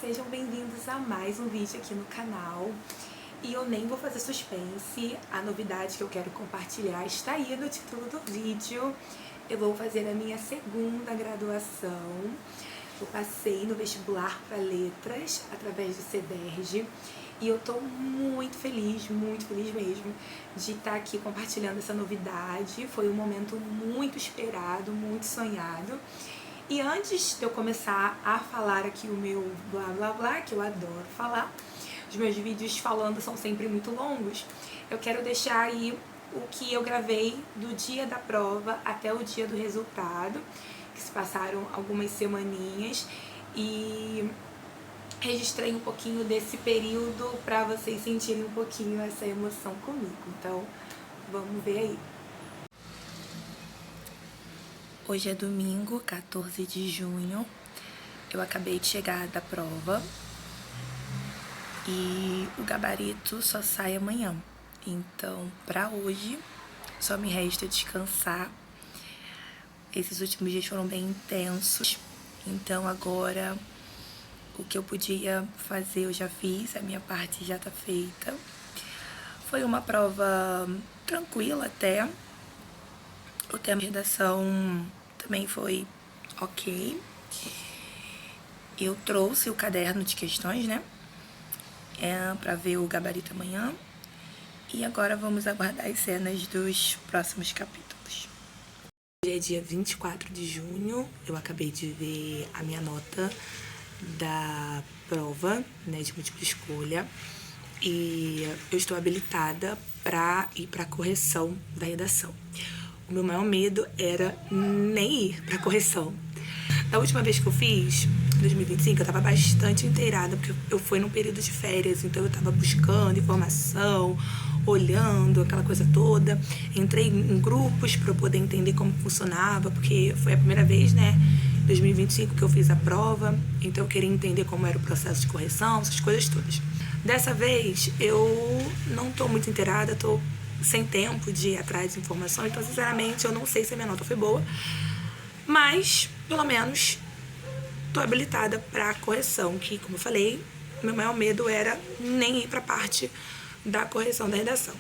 sejam bem-vindos a mais um vídeo aqui no canal. E eu nem vou fazer suspense, a novidade que eu quero compartilhar está aí no título do vídeo. Eu vou fazer a minha segunda graduação. Eu passei no vestibular para letras através do CEDERJ e eu tô muito feliz mesmo de estar aqui compartilhando essa novidade. Foi um momento muito esperado, muito sonhado. E antes de eu começar a falar aqui o meu blá blá blá, que eu adoro falar, os meus vídeos falando são sempre muito longos, eu quero deixar aí o que eu gravei do dia da prova até o dia do resultado, que se passaram algumas semaninhas, e registrei um pouquinho desse período para vocês sentirem um pouquinho essa emoção comigo. Então, vamos ver aí. Hoje é domingo, 14 de junho, eu acabei de chegar da prova e o gabarito só sai amanhã. Então, pra hoje, só me resta descansar. Esses últimos dias foram bem intensos, então agora o que eu podia fazer eu já fiz, a minha parte já tá feita. Foi uma prova tranquila até, o tema de redação também foi ok. Eu trouxe o caderno de questões, né? Pra ver o gabarito amanhã. E agora vamos aguardar as cenas dos próximos capítulos. Hoje é dia 24 de junho. Eu acabei de ver a minha nota da prova, né, de múltipla escolha. E eu estou habilitada para ir para a correção da redação. O meu maior medo era nem ir para correção. Da última vez que eu fiz, em 2025, eu estava bastante inteirada, porque eu fui num período de férias, então eu estava buscando informação, olhando, aquela coisa toda. Entrei em grupos para eu poder entender como funcionava, porque foi a primeira vez, né, em 2025 que eu fiz a prova, então eu queria entender como era o processo de correção, essas coisas todas. Dessa vez, eu não estou muito inteirada, estou sem tempo de ir atrás de informação, então sinceramente eu não sei se a minha nota foi boa, mas pelo menos estou habilitada para correção, que, como eu falei, meu maior medo era nem ir para a parte da correção da redação.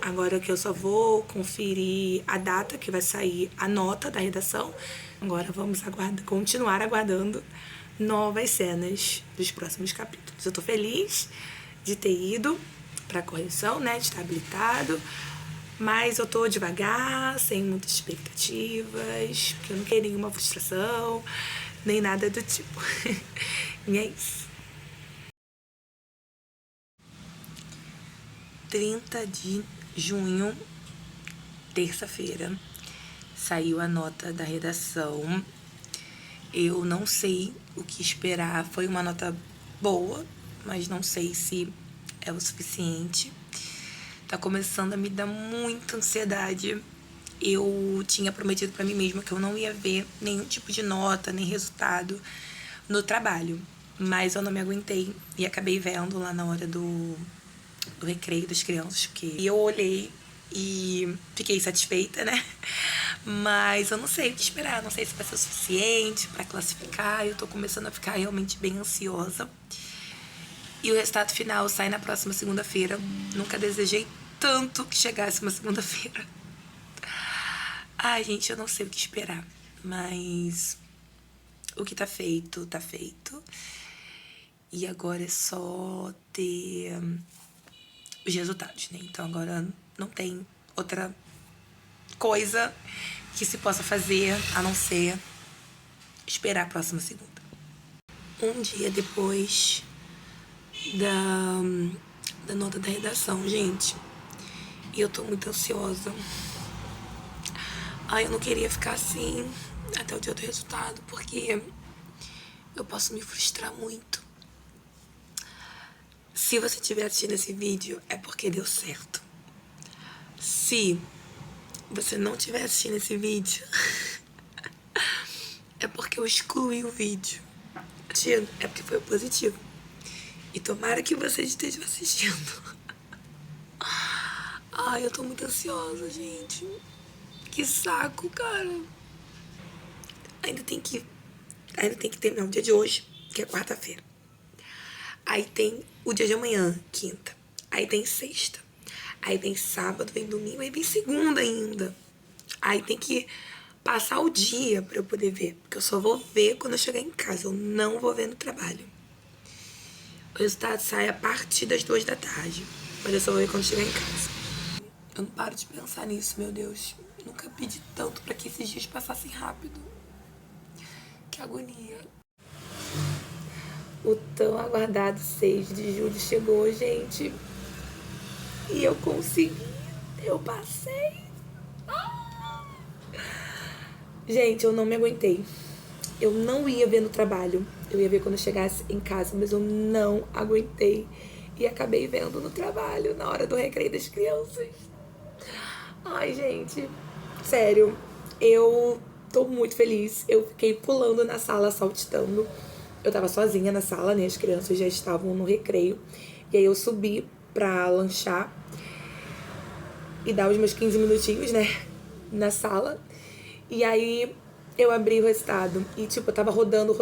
Agora que eu só vou conferir a data que vai sair a nota da redação, agora vamos continuar aguardando novas cenas dos próximos capítulos. Eu tô feliz de ter ido para a correção, né, de estar habilitado, mas eu tô devagar, sem muitas expectativas, porque eu não queria nenhuma frustração, nem nada do tipo. E é isso. 30 de junho, terça-feira, saiu a nota da redação. Eu não sei o que esperar. Foi uma nota boa, mas não sei se é o suficiente. Tá começando a me dar muita ansiedade. Eu tinha prometido pra mim mesma que eu não ia ver nenhum tipo de nota, nem resultado no trabalho. Mas eu não me aguentei e acabei vendo lá na hora do recreio das crianças, e eu olhei e fiquei satisfeita, né? Mas eu não sei o que esperar, não sei se vai ser o suficiente pra classificar. Eu tô começando a ficar realmente bem ansiosa. E o resultado final sai na próxima segunda-feira. Nunca desejei tanto que chegasse uma segunda-feira. Ai, gente, eu não sei o que esperar, mas o que tá feito, tá feito. E agora é só ter os resultados, né? Então agora não tem outra coisa que se possa fazer a não ser esperar a próxima segunda. Um dia depois da nota da redação, gente, e eu tô muito ansiosa. Ai, eu não queria ficar assim até o dia do resultado, porque eu posso me frustrar muito. Se você estiver assistindo esse vídeo, é porque deu certo. Se você não estiver assistindo esse vídeo, é porque eu excluí o vídeo. É porque foi positivo. E tomara que vocês estejam assistindo. Ai, eu tô muito ansiosa, gente. Que saco, cara. Ainda tem que terminar o dia de hoje, que é quarta-feira. Aí tem o dia de amanhã, quinta. Aí tem sexta. Aí vem sábado, vem domingo, aí vem segunda ainda. Aí tem que passar o dia pra eu poder ver. Porque eu só vou ver quando eu chegar em casa. Eu não vou ver no trabalho. O resultado sai a partir das 2 da tarde. Mas eu só vou ver quando chegar em casa. Eu não paro de pensar nisso, meu Deus. Nunca pedi tanto pra que esses dias passassem rápido. Que agonia. O tão aguardado 6 de julho chegou, gente. E eu consegui. Eu passei. Gente, eu não me aguentei. Eu não ia ver no trabalho. Eu ia ver quando eu chegasse em casa, mas eu não aguentei. E acabei vendo no trabalho, na hora do recreio das crianças. Ai, gente. Sério, eu tô muito feliz. Eu fiquei pulando na sala, saltitando. Eu tava sozinha na sala, né? As crianças já estavam no recreio. E aí eu subi pra lanchar e dar os meus 15 minutinhos, né? Na sala. E aí eu abri o resultado. E tipo, eu tava rodando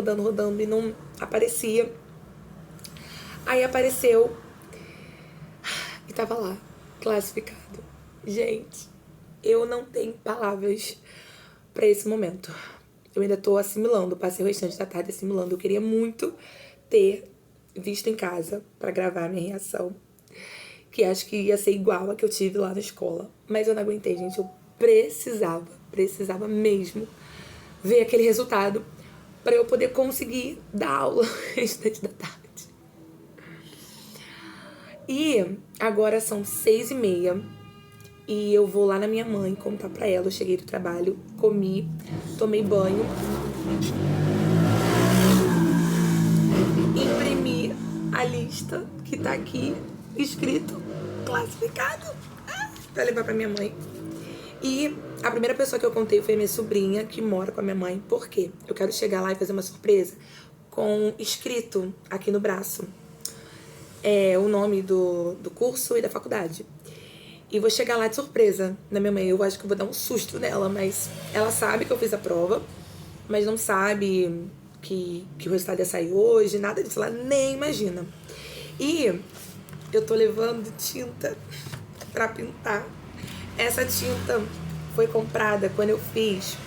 e não aparecia. Aí apareceu e tava lá, classificado. Gente, eu não tenho palavras pra esse momento. Eu ainda tô assimilando, passei o restante da tarde assimilando. Eu queria muito ter visto em casa pra gravar a minha reação, que acho que ia ser igual a que eu tive lá na escola. Mas eu não aguentei, gente. Eu precisava mesmo ver aquele resultado pra eu poder conseguir dar aula o restante da tarde. E agora são 6h30 e eu vou lá na minha mãe contar pra ela. Eu cheguei do trabalho, comi, tomei banho, imprimi a lista que tá aqui escrito classificado pra levar pra minha mãe. E a primeira pessoa que eu contei foi minha sobrinha, que mora com a minha mãe. Por quê? Eu quero chegar lá e fazer uma surpresa com escrito aqui no braço o nome do curso e da faculdade. E vou chegar lá de surpresa na minha mãe. Eu acho que eu vou dar um susto nela, mas ela sabe que eu fiz a prova, mas não sabe que o resultado ia sair hoje, nada disso. Ela nem imagina. E eu tô levando tinta pra pintar. Essa tinta foi comprada quando eu fiz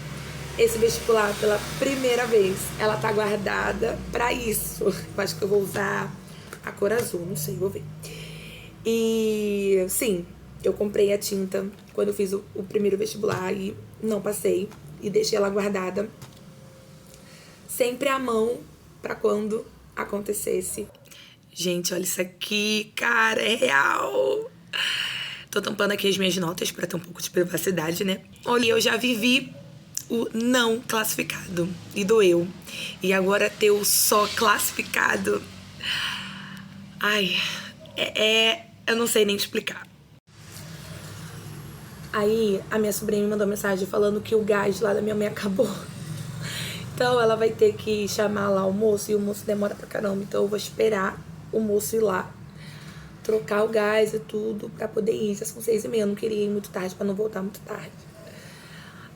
esse vestibular pela primeira vez. Ela tá guardada pra isso. Eu acho que eu vou usar a cor azul, não sei, vou ver. E sim, eu comprei a tinta quando eu fiz o primeiro vestibular e não passei. E deixei ela guardada sempre à mão pra quando acontecesse. Gente, olha isso aqui, cara, é real. Tô tampando aqui as minhas notas pra ter um pouco de privacidade, né? Olha, eu já vivi o não classificado e doeu. E agora ter o só classificado. Ai, eu não sei nem explicar. Aí a minha sobrinha me mandou mensagem falando que o gás lá da minha mãe acabou. Então ela vai ter que chamar lá o moço e o moço demora pra caramba. Então eu vou esperar o moço ir lá, trocar o gás e tudo pra poder ir. Já são 6h30, eu não queria ir muito tarde pra não voltar muito tarde.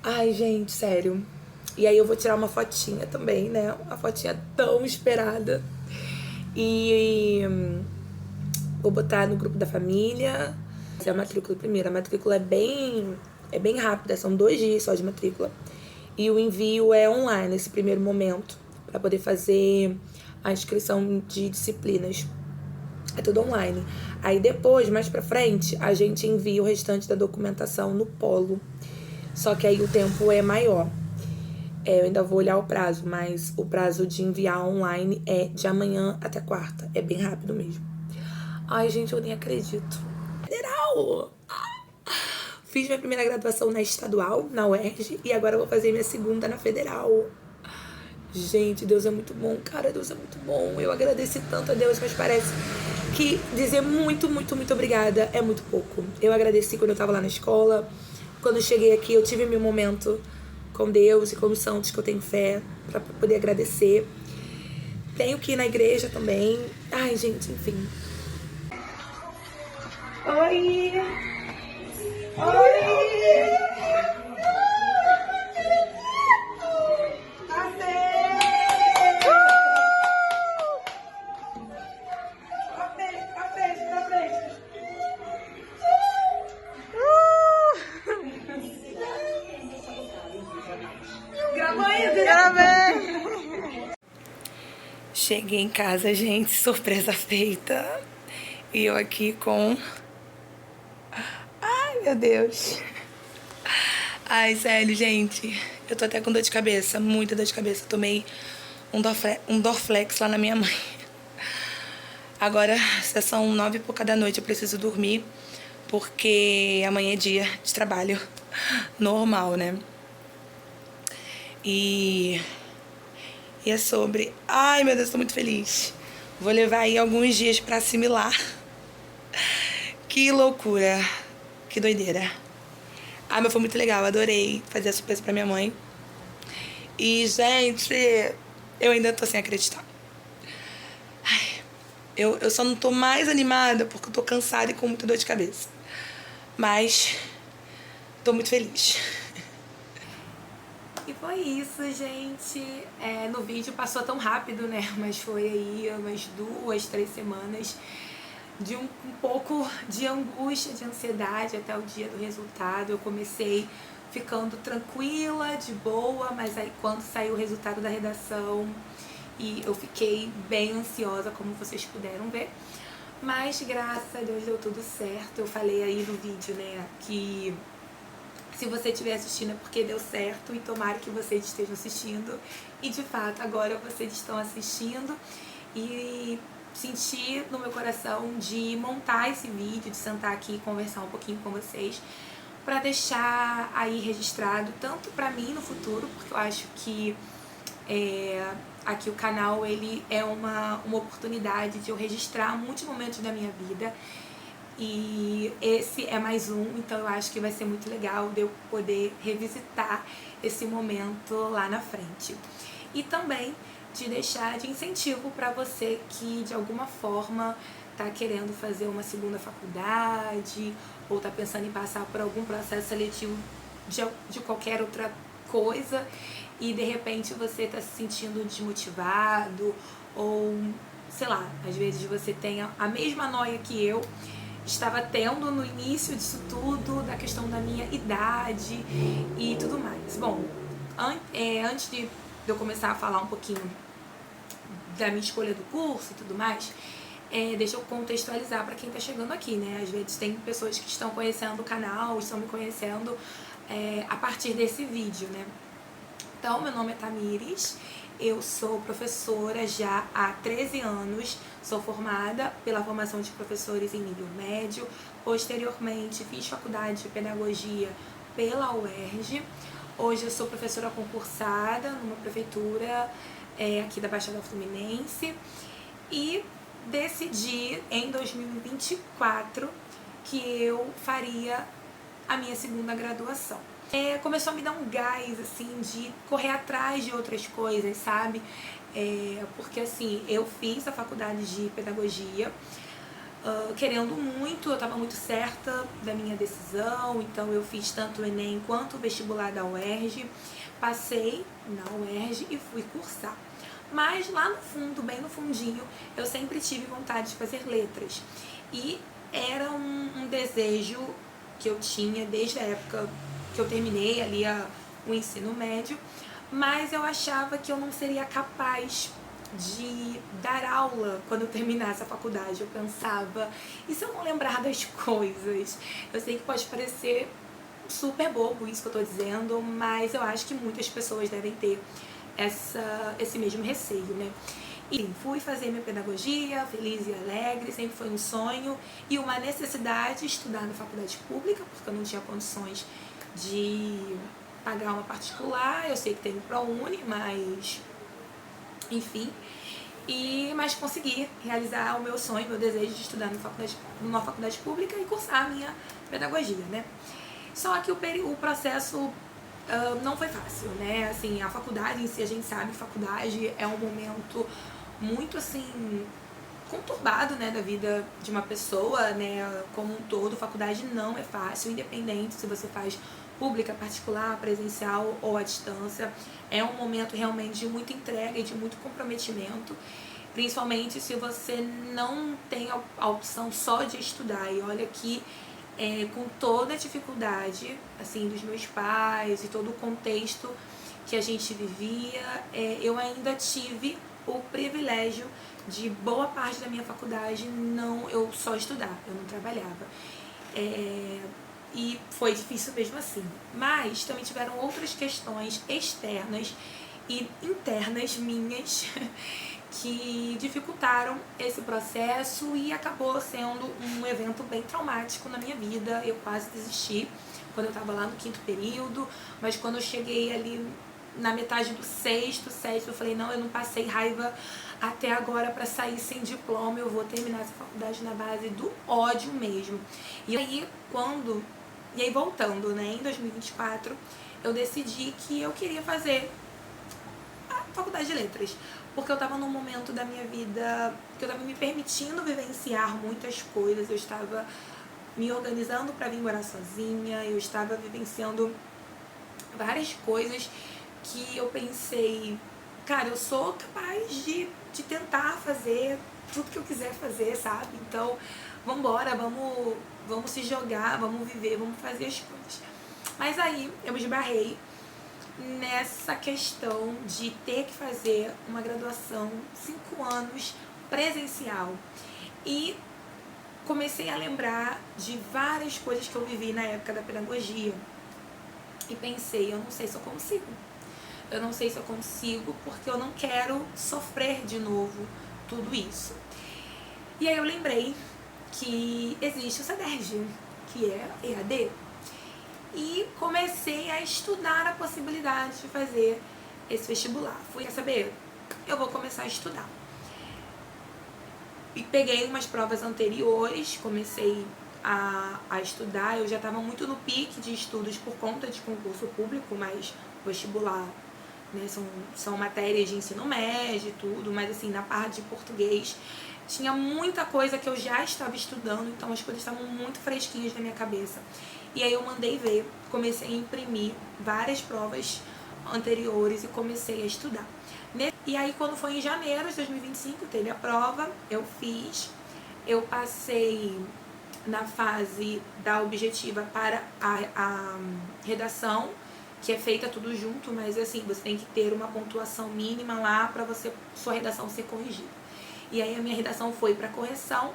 Ai, gente, sério. E aí eu vou tirar uma fotinha também, né? Uma fotinha tão esperada. E vou botar no grupo da família. Fazer a matrícula primeiro. A matrícula é bem rápida, são 2 dias só de matrícula. E o envio é online nesse primeiro momento, pra poder fazer a inscrição de disciplinas. É tudo online. Aí depois, mais pra frente, a gente envia o restante da documentação no polo. Só que aí o tempo é maior. Eu ainda vou olhar o prazo, mas o prazo de enviar online é de amanhã até quarta. É bem rápido mesmo. Ai, gente, eu nem acredito. Federal! Fiz minha primeira graduação na estadual, na UERJ, e agora eu vou fazer minha segunda na federal. Gente, Deus é muito bom, cara, Deus é muito bom. Eu agradeci tanto a Deus, mas parece que dizer muito, muito, muito obrigada é muito pouco. Eu agradeci quando eu tava lá na escola. Quando eu cheguei aqui, eu tive meu momento com Deus e com os santos que eu tenho fé pra poder agradecer. Tenho que ir na igreja também. Ai, gente, enfim. Oi! Oi! Cheguei em casa, gente, surpresa feita. E eu aqui com... Ai, meu Deus. Ai, sério, gente. Eu tô até com dor de cabeça, muita dor de cabeça. Eu tomei um Dorflex lá na minha mãe. Agora, já são 9h da noite, eu preciso dormir, porque amanhã é dia de trabalho normal, né? E é sobre... Ai, meu Deus, tô muito feliz. Vou levar aí alguns dias pra assimilar. Que loucura. Que doideira. Ah, mas foi muito legal, adorei fazer a surpresa pra minha mãe. E, gente, eu ainda tô sem acreditar. Ai, eu só não tô mais animada porque eu tô cansada e com muita dor de cabeça. Mas tô muito feliz. E foi isso, gente. No vídeo passou tão rápido, né? Mas foi aí umas 2, 3 semanas de um pouco de angústia, de ansiedade até o dia do resultado. Eu comecei ficando tranquila, de boa, mas aí quando saiu o resultado da redação, e eu fiquei bem ansiosa, como vocês puderam ver. Mas graças a Deus deu tudo certo. Eu falei aí no vídeo, né, que se você estiver assistindo é porque deu certo e tomara que vocês estejam assistindo. E de fato, agora vocês estão assistindo e senti no meu coração de montar esse vídeo, de sentar aqui e conversar um pouquinho com vocês, para deixar aí registrado, tanto para mim no futuro, porque eu acho que aqui o canal ele é uma oportunidade de eu registrar muitos momentos da minha vida. E esse é mais um, então eu acho que vai ser muito legal de eu poder revisitar esse momento lá na frente. E também de deixar de incentivo para você que de alguma forma está querendo fazer uma segunda faculdade ou está pensando em passar por algum processo seletivo de qualquer outra coisa e de repente você está se sentindo desmotivado ou, sei lá, às vezes você tem a mesma noia que eu estava tendo no início disso tudo, da questão da minha idade e tudo mais. Bom, antes de eu começar a falar um pouquinho da minha escolha do curso e tudo mais, deixa eu contextualizar para quem está chegando aqui, né? Às vezes tem pessoas que estão conhecendo o canal, estão me conhecendo a partir desse vídeo, né? Então, meu nome é Tamires, eu sou professora já há 13 anos, sou formada pela formação de professores em nível médio, posteriormente fiz faculdade de pedagogia pela UERJ, hoje eu sou professora concursada numa prefeitura aqui da Baixada Fluminense e decidi em 2024 que eu faria a minha segunda graduação. Começou a me dar um gás, assim, de correr atrás de outras coisas, sabe? Porque, assim, eu fiz a faculdade de pedagogia, querendo muito, eu estava muito certa da minha decisão, então eu fiz tanto o Enem quanto o vestibular da UERJ, passei na UERJ e fui cursar. Mas lá no fundo, bem no fundinho, eu sempre tive vontade de fazer letras. E era um desejo que eu tinha desde a época que eu terminei ali o ensino médio, mas eu achava que eu não seria capaz de dar aula quando eu terminasse a faculdade. Eu pensava, e se eu não lembrar das coisas? Eu sei que pode parecer super bobo isso que eu tô dizendo, mas eu acho que muitas pessoas devem ter esse mesmo receio, né? E fui fazer minha pedagogia, feliz e alegre, sempre foi um sonho e uma necessidade estudar na faculdade pública, porque eu não tinha condições de pagar uma particular. Eu sei que tem o ProUni, mas enfim, mas consegui realizar o meu sonho, meu desejo de estudar numa faculdade pública e cursar a minha pedagogia, né? Só que o processo não foi fácil, né? Assim, a faculdade em si, a gente sabe que faculdade é um momento muito, assim, conturbado, né, da vida de uma pessoa, né, como um todo. Faculdade não é fácil, independente se você faz pública, particular, presencial ou à distância. É um momento realmente de muita entrega e de muito comprometimento, principalmente se você não tem a opção só de estudar. E olha que com toda a dificuldade, assim, dos meus pais e todo o contexto que a gente vivia, eu ainda tive o privilégio de boa parte da minha faculdade eu só estudar, eu não trabalhava. E foi difícil mesmo assim. Mas também tiveram outras questões externas e internas minhas que dificultaram esse processo e acabou sendo um evento bem traumático na minha vida. Eu quase desisti quando eu estava lá no 5º período, mas quando eu cheguei ali na metade do 6º, 7º, eu falei, não, eu não passei raiva até agora para sair sem diploma, eu vou terminar essa faculdade na base do ódio mesmo. E aí, voltando, né, em 2024, eu decidi que eu queria fazer a faculdade de letras, porque eu estava num momento da minha vida que eu estava me permitindo vivenciar muitas coisas, eu estava me organizando para vir morar sozinha, eu estava vivenciando várias coisas que eu pensei, cara, eu sou capaz de tentar fazer tudo que eu quiser fazer, sabe? Então, vambora, vamos se jogar, vamos viver, vamos fazer as coisas. Mas aí eu me esbarrei nessa questão de ter que fazer uma graduação 5 anos presencial. E comecei a lembrar de várias coisas que eu vivi na época da pedagogia. E pensei, eu não sei se eu consigo. Eu não sei se eu consigo porque eu não quero sofrer de novo tudo isso. E aí eu lembrei que existe o CEDERJ, que é EAD. E comecei a estudar a possibilidade de fazer esse vestibular. Quer saber? Eu vou começar a estudar. E peguei umas provas anteriores, comecei a estudar. Eu já estava muito no pique de estudos por conta de concurso público, mas vestibular, né, são matérias de ensino médio e tudo, mas assim, na parte de português tinha muita coisa que eu já estava estudando, então as coisas estavam muito fresquinhas na minha cabeça. E aí eu mandei ver, comecei a imprimir várias provas anteriores e comecei a estudar. E aí quando foi em janeiro de 2025, teve a prova, eu fiz, eu passei na fase da objetiva para a redação, que é feita tudo junto, mas assim, você tem que ter uma pontuação mínima lá para sua redação ser corrigida. E aí a minha redação foi para correção,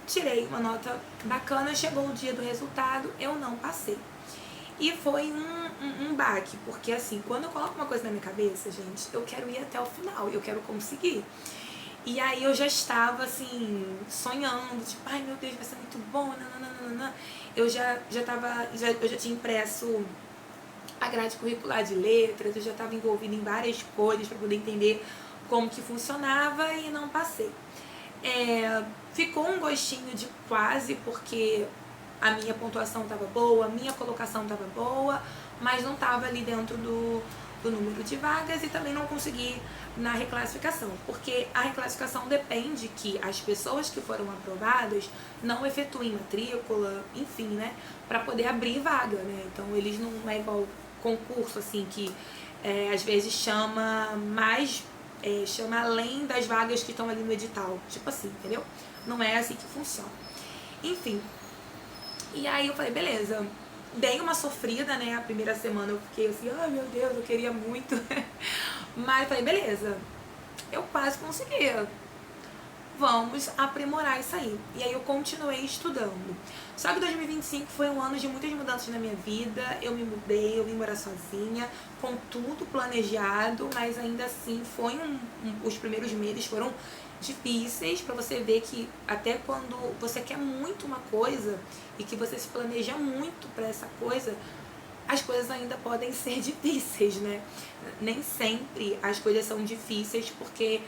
tirei uma nota bacana, chegou o dia do resultado, eu não passei. E foi um baque, porque assim, quando eu coloco uma coisa na minha cabeça, gente, eu quero ir até o final, eu quero conseguir. E aí eu já estava assim, sonhando, tipo, ai meu Deus, vai ser muito bom, nananana. Eu já tinha impresso a grade curricular de letras, eu já estava envolvida em várias coisas para poder entender como que funcionava e não passei. Ficou um gostinho de quase, porque a minha pontuação estava boa, a minha colocação estava boa, mas não estava ali dentro do número de vagas e também não consegui na reclassificação, porque a reclassificação depende que as pessoas que foram aprovadas não efetuem matrícula, enfim, né, para poder abrir vaga, né, então eles não é igual concurso, assim, que às vezes chama além das vagas que estão ali no edital, tipo assim, entendeu? Não é assim que funciona. Enfim, e aí eu falei, beleza, dei uma sofrida, né, a primeira semana eu fiquei assim, ai meu Deus, eu queria muito, mas eu falei, beleza, eu quase consegui, vamos aprimorar isso aí. E aí eu continuei estudando. Só que 2025 foi um ano de muitas mudanças na minha vida, eu me mudei, eu vim morar sozinha, com tudo planejado, mas ainda assim os primeiros meses foram difíceis, para você ver que até quando você quer muito uma coisa e que você se planeja muito para essa coisa, as coisas ainda podem ser difíceis, né? Nem sempre as coisas são difíceis porque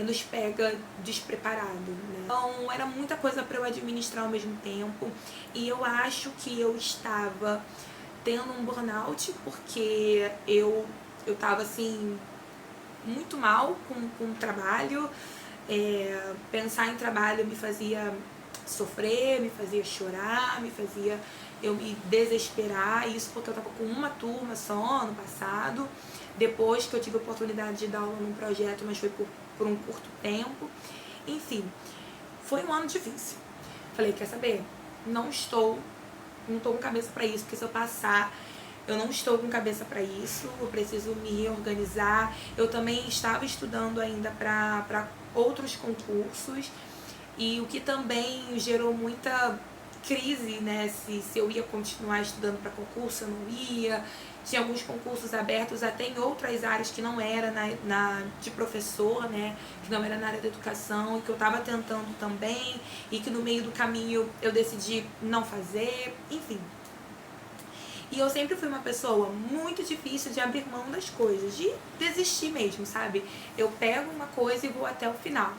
nos pega despreparado, né? Então era muita coisa para eu administrar ao mesmo tempo e eu acho que eu estava tendo um burnout porque eu estava assim muito mal com o trabalho. Pensar em trabalho me fazia sofrer, me fazia chorar, me fazia eu me desesperar, isso porque eu estava com uma turma só ano passado, depois que eu tive a oportunidade de dar aula num projeto, mas foi por um curto tempo. Enfim, foi um ano difícil. Falei, quer saber? Não estou com cabeça para isso, porque se eu passar eu não estou com cabeça para isso, eu preciso me reorganizar. Eu também estava estudando ainda para outros concursos, e o que também gerou muita crise, né, se eu ia continuar estudando para concurso, eu não ia. Tinha alguns concursos abertos até em outras áreas que não era de professor, né, que não era na área da educação, e que eu estava tentando também, e que no meio do caminho eu decidi não fazer, enfim. E eu sempre fui uma pessoa muito difícil de abrir mão das coisas, de desistir mesmo, sabe? Eu pego uma coisa e vou até o final.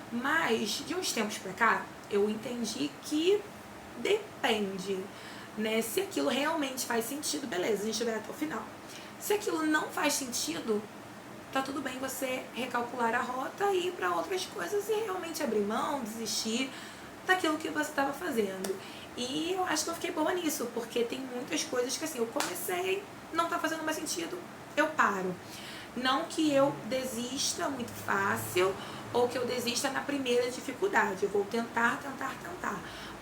Mas, de uns tempos pra cá, eu entendi que depende, né? Se aquilo realmente faz sentido, beleza, a gente vai até o final. Se aquilo não faz sentido, tá tudo bem você recalcular a rota e ir pra outras coisas e realmente abrir mão, desistir daquilo que você estava fazendo. E eu acho que eu fiquei boa nisso, porque tem muitas coisas que assim, eu comecei, não tá fazendo mais sentido, eu paro. Não que eu desista muito fácil, ou que eu desista na primeira dificuldade. Eu vou tentar.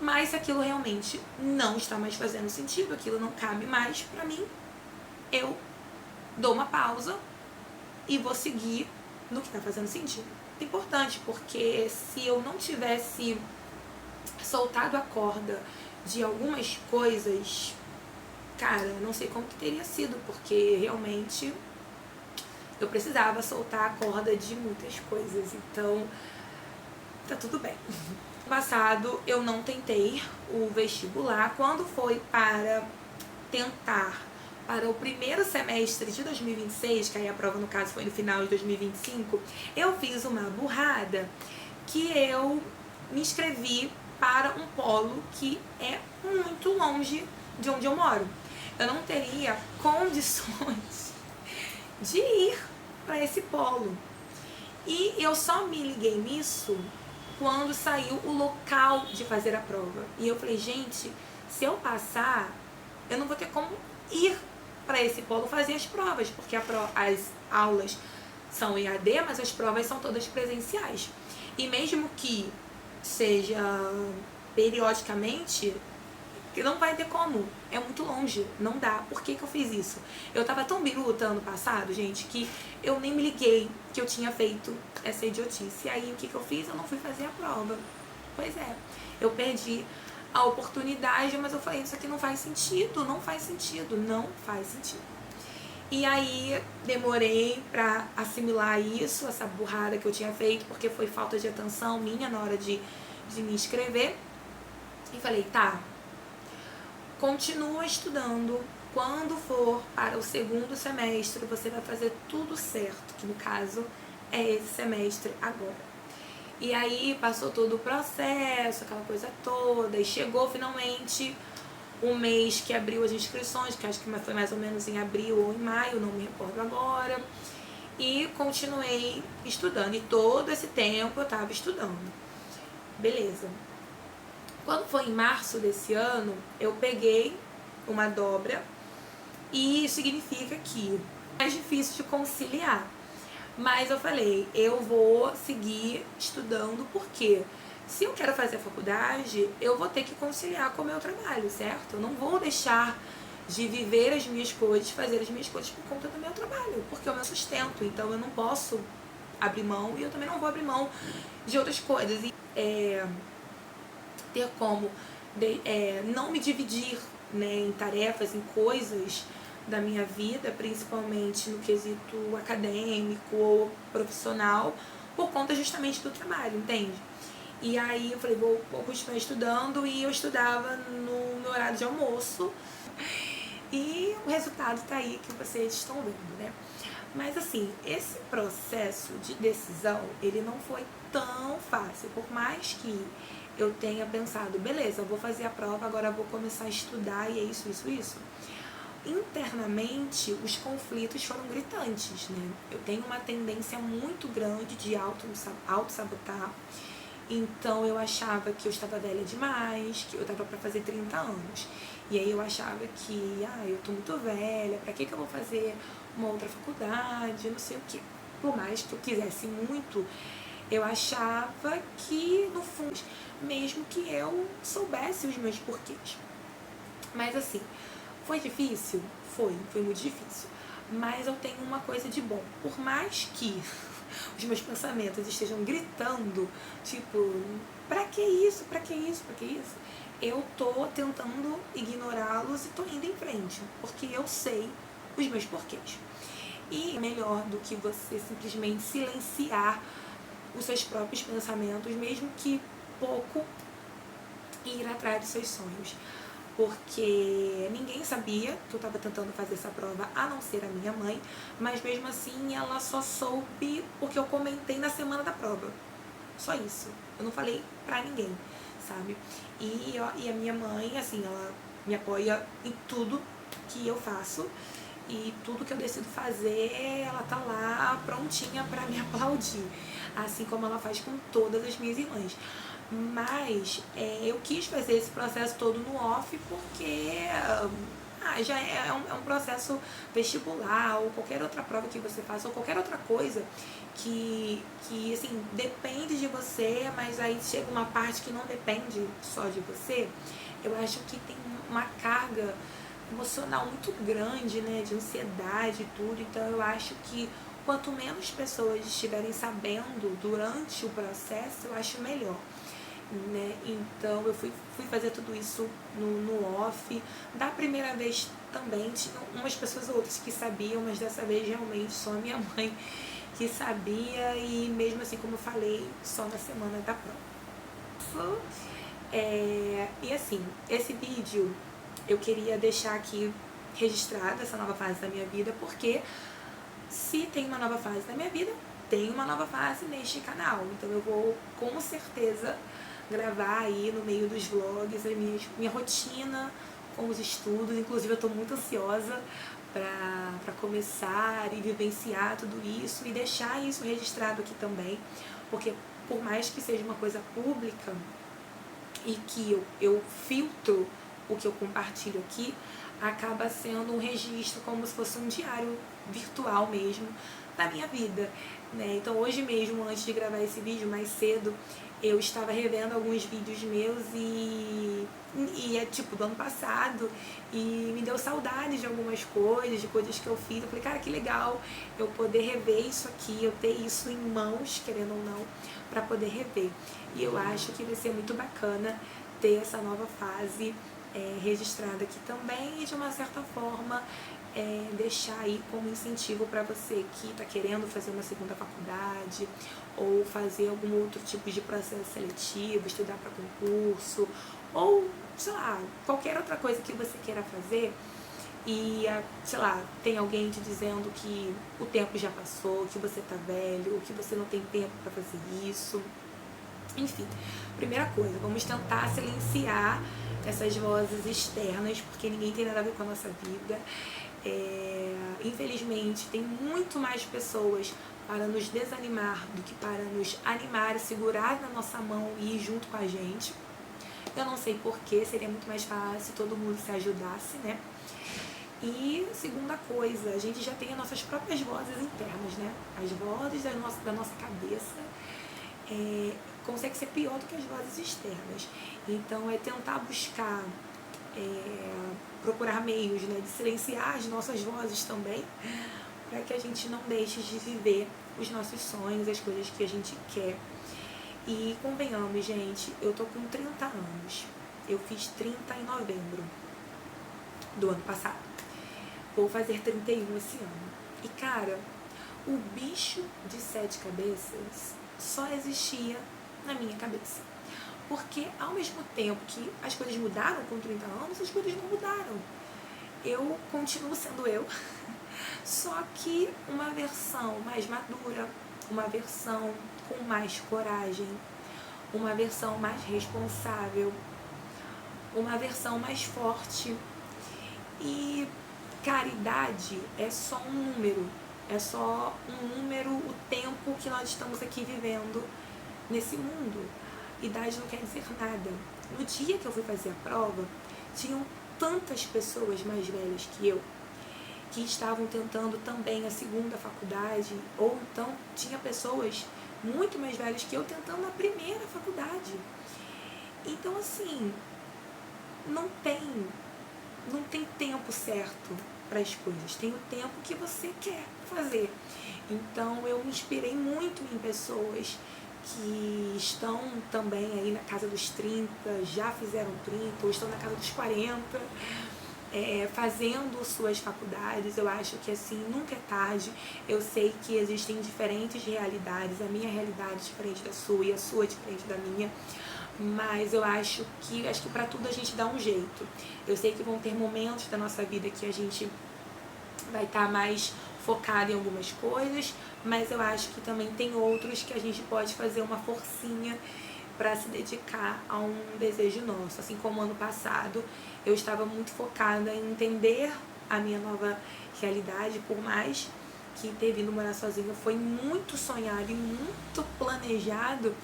Mas se aquilo realmente não está mais fazendo sentido, aquilo não cabe mais pra mim, eu dou uma pausa e vou seguir no que tá fazendo sentido. É importante, porque se eu não tivesse soltado a corda de algumas coisas, cara, eu não sei como que teria sido, porque realmente eu precisava soltar a corda de muitas coisas, então tá tudo bem. No passado eu não tentei o vestibular. Quando foi para tentar para o primeiro semestre de 2026, que aí a prova no caso foi no final de 2025, eu fiz uma burrada, que eu me inscrevi para um polo que é muito longe de onde eu moro. Eu não teria condições de ir para esse polo. E eu só me liguei nisso quando saiu o local de fazer a prova. E eu falei, gente, se eu passar, eu não vou ter como ir para esse polo fazer as provas, porque as aulas são EAD, mas as provas são todas presenciais. E mesmo que seja periodicamente, não vai ter como, é muito longe, não dá. Por que eu fiz isso? Eu tava tão biruta ano passado, gente, que eu nem me liguei que eu tinha feito essa idiotice. E aí o que eu fiz? Eu não fui fazer a prova. Pois é, eu perdi a oportunidade, mas eu falei, isso aqui não faz sentido. E aí demorei pra assimilar isso, essa burrada que eu tinha feito, porque foi falta de atenção minha na hora de me inscrever. E falei, tá, continua estudando. Quando for para o segundo semestre, você vai fazer tudo certo, que no caso é esse semestre agora. E aí passou todo o processo, aquela coisa toda, e chegou finalmente o mês que abriu as inscrições, que acho que foi mais ou menos em abril ou em maio, não me recordo agora. E continuei estudando, e todo esse tempo eu estava estudando. Beleza. Quando foi em março desse ano, eu peguei uma dobra, e isso significa que é mais difícil de conciliar. Mas eu falei, eu vou seguir estudando, porque se eu quero fazer a faculdade, eu vou ter que conciliar com o meu trabalho, certo? Eu não vou deixar de viver as minhas coisas, fazer as minhas coisas por conta do meu trabalho, porque é o meu sustento. Então eu não posso abrir mão, e eu também não vou abrir mão de outras coisas. E ter como não me dividir, né, em tarefas, em coisas da minha vida, principalmente no quesito acadêmico ou profissional, por conta justamente do trabalho, entende? E aí eu falei, vou continuar estudando, e eu estudava no meu horário de almoço, e o resultado tá aí que vocês estão vendo, né? Mas assim, esse processo de decisão, ele não foi tão fácil, por mais que eu tenha pensado, beleza, eu vou fazer a prova, agora eu vou começar a estudar e é isso. Internamente, os conflitos foram gritantes, né? Eu tenho uma tendência muito grande de auto-sabotar. Então eu achava que eu estava velha demais, que eu estava para fazer 30 anos. E aí eu achava que, eu tô muito velha, pra que eu vou fazer uma outra faculdade, não sei o quê. Por mais que eu quisesse muito, eu achava que, no fundo, mesmo que eu soubesse os meus porquês. Mas assim, Foi difícil? Foi muito difícil. Mas eu tenho uma coisa de bom. Por mais que os meus pensamentos estejam gritando, tipo, pra que isso, pra que isso, pra que isso? Eu tô tentando ignorá-los e tô indo em frente, porque eu sei os meus porquês. E é melhor do que você simplesmente silenciar os seus próprios pensamentos, mesmo que pouco, e ir atrás dos seus sonhos. Porque ninguém sabia que eu estava tentando fazer essa prova, a não ser a minha mãe, mas mesmo assim ela só soube porque eu comentei na semana da prova. Só isso. Eu não falei pra ninguém, sabe? E a minha mãe, assim, ela me apoia em tudo que eu faço. E tudo que eu decido fazer, ela tá lá prontinha pra me aplaudir. Assim como ela faz com todas as minhas irmãs. Mas eu quis fazer esse processo todo no off porque já é um processo vestibular ou qualquer outra prova que você faça ou qualquer outra coisa que assim, depende de você, mas aí chega uma parte que não depende só de você. Eu acho que tem uma carga emocional muito grande, né, de ansiedade e tudo. Então eu acho que quanto menos pessoas estiverem sabendo durante o processo, eu acho melhor. Né? Então eu fui fazer tudo isso no off. Da primeira vez também tinham umas pessoas ou outras que sabiam, mas dessa vez realmente só a minha mãe que sabia, e mesmo assim, como eu falei, só na semana da prova. E assim, esse vídeo eu queria deixar aqui registrado essa nova fase da minha vida, porque se tem uma nova fase na minha vida, tem uma nova fase neste canal. Então eu vou com certeza gravar aí no meio dos vlogs a minha rotina com os estudos. Inclusive eu tô muito ansiosa para começar e vivenciar tudo isso e deixar isso registrado aqui também, porque por mais que seja uma coisa pública e que eu filtro o que eu compartilho aqui, acaba sendo um registro como se fosse um diário virtual mesmo da minha vida, né? Então hoje mesmo, antes de gravar esse vídeo, mais cedo, eu estava revendo alguns vídeos meus e é tipo do ano passado, e me deu saudade de algumas coisas, de coisas que eu fiz. Eu falei, cara, que legal eu poder rever isso aqui, eu ter isso em mãos, querendo ou não, para poder rever. E eu acho que vai ser muito bacana ter essa nova fase registrada aqui também, e de uma certa forma deixar aí como incentivo para você que está querendo fazer uma segunda faculdade ou fazer algum outro tipo de processo seletivo, estudar para concurso ou, sei lá, qualquer outra coisa que você queira fazer e, sei lá, tem alguém te dizendo que o tempo já passou, que você tá velho, ou que você não tem tempo para fazer isso. Enfim, primeira coisa, vamos tentar silenciar essas vozes externas, porque ninguém tem nada a ver com a nossa vida. Infelizmente, tem muito mais pessoas para nos desanimar do que para nos animar, segurar na nossa mão e ir junto com a gente. Eu não sei porquê, seria muito mais fácil se todo mundo se ajudasse, né? E segunda coisa, a gente já tem as nossas próprias vozes internas, né? As vozes da nossa cabeça consegue ser pior do que as vozes externas. Então é tentar buscar, procurar meios, né, de silenciar as nossas vozes também, para que a gente não deixe de viver os nossos sonhos, as coisas que a gente quer. E convenhamos, gente, eu tô com 30 anos. Eu fiz 30 em novembro do ano passado. Vou fazer 31 esse ano. E cara, o bicho de 7 cabeças só existia na minha cabeça. Porque ao mesmo tempo que as coisas mudaram com 30 anos, as coisas não mudaram. Eu continuo sendo eu, só que uma versão mais madura, uma versão com mais coragem, uma versão mais responsável, uma versão mais forte. E caridade é só um número, o tempo que nós estamos aqui vivendo nesse mundo. Idade não quer dizer nada. No dia que eu fui fazer a prova, tinham tantas pessoas mais velhas que eu, que estavam tentando também a segunda faculdade, ou então tinha pessoas muito mais velhas que eu tentando a primeira faculdade. Então assim, não tem não tem tempo certo para as coisas, tem o tempo que você quer fazer. Então eu me inspirei muito em pessoas que estão também aí na casa dos 30, já fizeram 30 ou estão na casa dos 40, fazendo suas faculdades. Eu acho que assim, nunca é tarde. Eu sei que existem diferentes realidades, a minha realidade é diferente da sua e a sua é diferente da minha, mas eu acho que para tudo a gente dá um jeito. Eu sei que vão ter momentos da nossa vida que a gente vai estar mais focado em algumas coisas, mas eu acho que também tem outros que a gente pode fazer uma forcinha para se dedicar a um desejo nosso. Assim como ano passado eu estava muito focada em entender a minha nova realidade, por mais que ter vindo morar sozinha foi muito sonhado e muito planejado,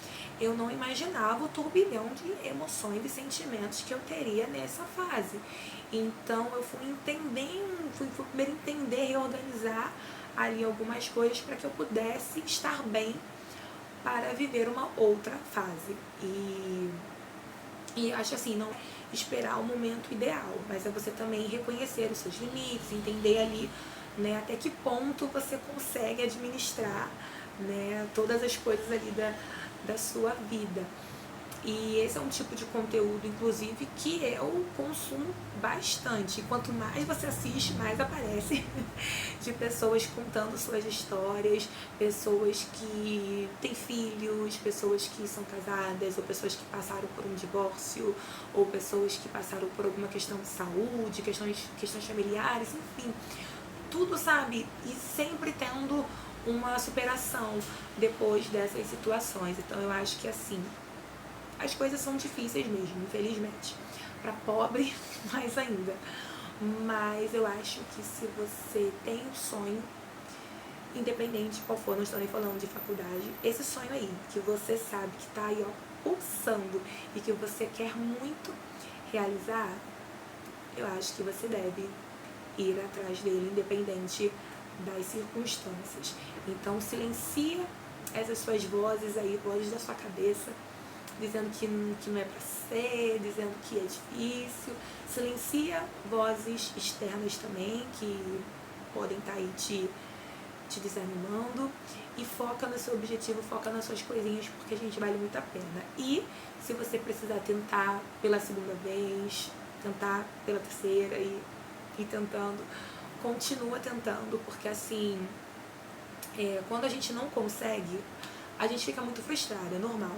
eu não imaginava o turbilhão de emoções e sentimentos que eu teria nessa fase. Então eu fui primeiro entender e organizar ali algumas coisas para que eu pudesse estar bem para viver uma outra fase. E acho assim, não esperar o momento ideal, mas é você também reconhecer os seus limites, entender ali, né, até que ponto você consegue administrar, né, todas as coisas ali da sua vida. E esse é um tipo de conteúdo, inclusive, que eu consumo bastante. E quanto mais você assiste, mais aparece de pessoas contando suas histórias, pessoas que têm filhos, pessoas que são casadas, ou pessoas que passaram por um divórcio, ou pessoas que passaram por alguma questão de saúde, questões familiares, enfim. Tudo, sabe? E sempre tendo uma superação depois dessas situações. Então eu acho que assim, as coisas são difíceis mesmo, infelizmente. Para pobre, mais ainda. Mas eu acho que se você tem um sonho, independente de qual for, não estou nem falando de faculdade, esse sonho aí, que você sabe que tá aí, ó, pulsando e que você quer muito realizar, eu acho que você deve ir atrás dele, independente das circunstâncias. Então silencia essas suas vozes aí, vozes da sua cabeça, dizendo que não é pra ser, dizendo que é difícil. Silencia vozes externas também, que podem estar aí te desanimando, e foca no seu objetivo, foca nas suas coisinhas, porque a gente vale muito a pena. E se você precisar tentar pela segunda vez, tentar pela terceira e tentando, continua tentando, porque assim, quando a gente não consegue, a gente fica muito frustrado, é normal.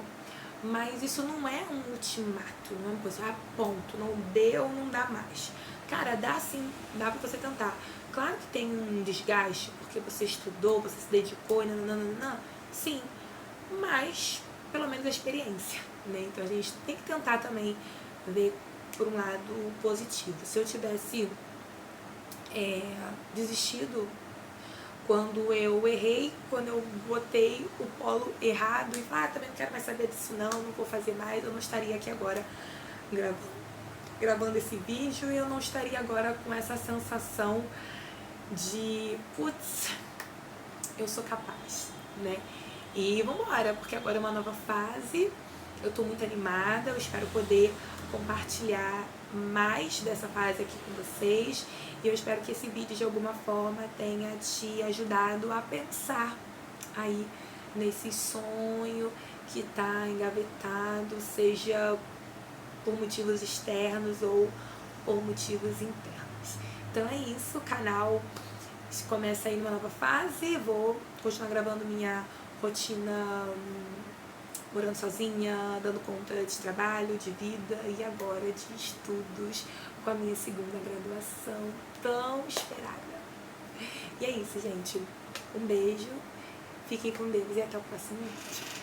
Mas isso não é um ultimato, não é uma coisa, ponto, não deu, não dá mais. Cara, dá sim, dá pra você tentar. Claro que tem um desgaste, porque você estudou, você se dedicou, nananana, sim, mas pelo menos a experiência, né? Então a gente tem que tentar também ver por um lado positivo. Se eu tivesse desistido quando eu errei, quando eu botei o polo errado e também não quero mais saber disso não vou fazer mais, eu não estaria aqui agora gravando esse vídeo, e eu não estaria agora com essa sensação de putz, eu sou capaz, né? E vambora, porque agora é uma nova fase, eu tô muito animada, eu espero poder compartilhar mais dessa fase aqui com vocês, e eu espero que esse vídeo de alguma forma tenha te ajudado a pensar aí nesse sonho que tá engavetado, seja por motivos externos ou por motivos internos. Então é isso, o canal começa aí numa nova fase, vou continuar gravando minha rotina morando sozinha, dando conta de trabalho, de vida e agora de estudos com a minha segunda graduação tão esperada. E é isso, gente. Um beijo, fiquem com Deus e até o próximo vídeo.